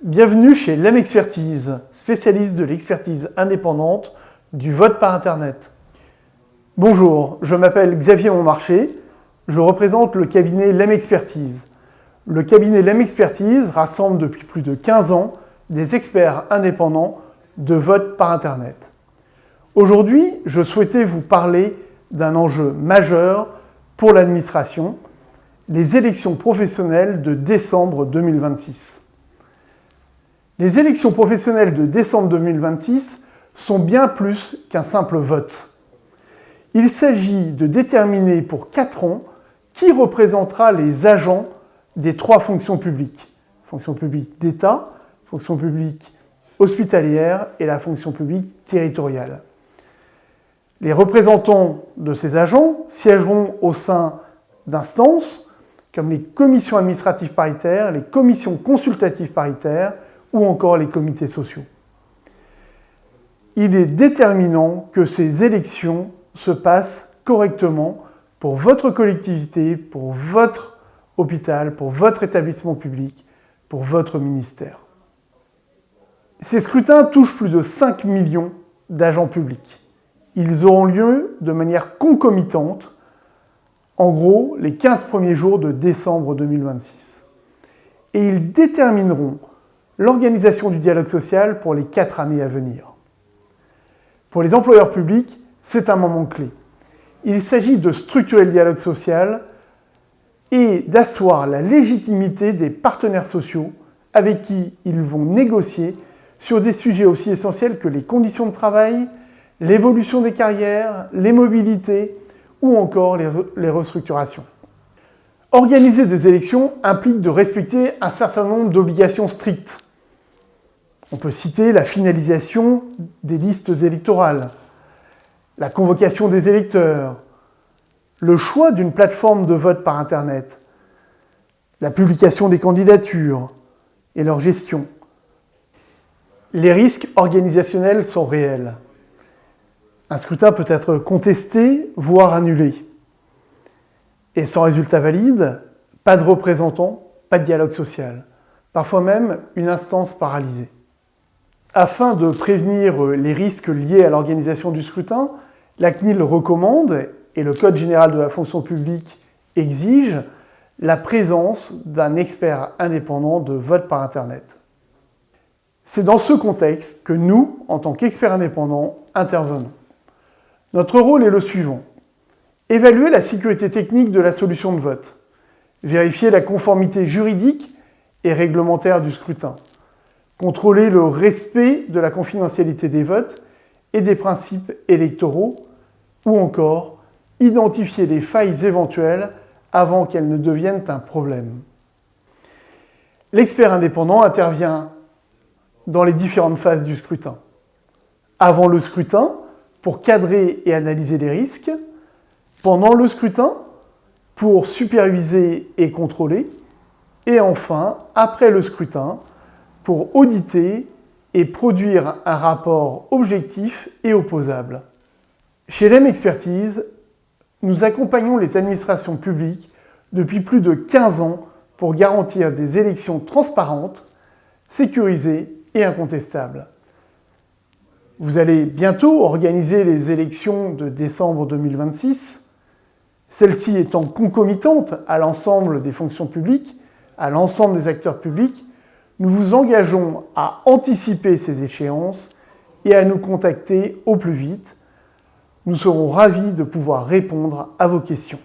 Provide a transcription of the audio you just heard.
Bienvenue chez LEM Expertise, spécialiste de l'expertise indépendante du vote par Internet. Bonjour, je m'appelle Xavier Montmarché, je représente le cabinet LEM Expertise. Le cabinet LEM Expertise rassemble depuis plus de 15 ans des experts indépendants de vote par Internet. Aujourd'hui, je souhaitais vous parler d'un enjeu majeur pour l'administration, les élections professionnelles de décembre 2026. Les élections professionnelles de décembre 2026 sont bien plus qu'un simple vote. Il s'agit de déterminer pour 4 ans qui représentera les agents des 3 fonctions publiques. Fonction publique d'État, fonction publique hospitalière et la fonction publique territoriale. Les représentants de ces agents siégeront au sein d'instances comme les commissions administratives paritaires, les commissions consultatives paritaires ou encore les comités sociaux. Il est déterminant que ces élections se passent correctement pour votre collectivité, pour votre hôpital, pour votre établissement public, pour votre ministère. Ces scrutins touchent plus de 5 millions d'agents publics. Ils auront lieu de manière concomitante, en gros, les 15 premiers jours de décembre 2026. Et ils détermineront l'organisation du dialogue social pour les 4 années à venir. Pour les employeurs publics, c'est un moment clé. Il s'agit de structurer le dialogue social et d'asseoir la légitimité des partenaires sociaux avec qui ils vont négocier sur des sujets aussi essentiels que les conditions de travail, l'évolution des carrières, les mobilités ou encore les restructurations. Organiser des élections implique de respecter un certain nombre d'obligations strictes. On peut citer la finalisation des listes électorales, la convocation des électeurs, le choix d'une plateforme de vote par Internet, la publication des candidatures et leur gestion. Les risques organisationnels sont réels. Un scrutin peut être contesté, voire annulé. Et sans résultat valide, pas de représentants, pas de dialogue social. Parfois même une instance paralysée. Afin de prévenir les risques liés à l'organisation du scrutin, la CNIL recommande, et le Code général de la fonction publique exige, la présence d'un expert indépendant de vote par Internet. C'est dans ce contexte que nous, en tant qu'experts indépendants, intervenons. Notre rôle est le suivant. Évaluer la sécurité technique de la solution de vote. Vérifier la conformité juridique et réglementaire du scrutin. Contrôler le respect de la confidentialité des votes et des principes électoraux, ou encore identifier les failles éventuelles avant qu'elles ne deviennent un problème. L'expert indépendant intervient dans les différentes phases du scrutin. Avant le scrutin, pour cadrer et analyser les risques, pendant le scrutin, pour superviser et contrôler, et enfin, après le scrutin, pour auditer et produire un rapport objectif et opposable. Chez LEM Expertise, nous accompagnons les administrations publiques depuis plus de 15 ans pour garantir des élections transparentes, sécurisées et incontestables. Vous allez bientôt organiser les élections de décembre 2026, celles-ci étant concomitantes à l'ensemble des fonctions publiques, à l'ensemble des acteurs publics. Nous vous engageons à anticiper ces échéances et à nous contacter au plus vite. Nous serons ravis de pouvoir répondre à vos questions.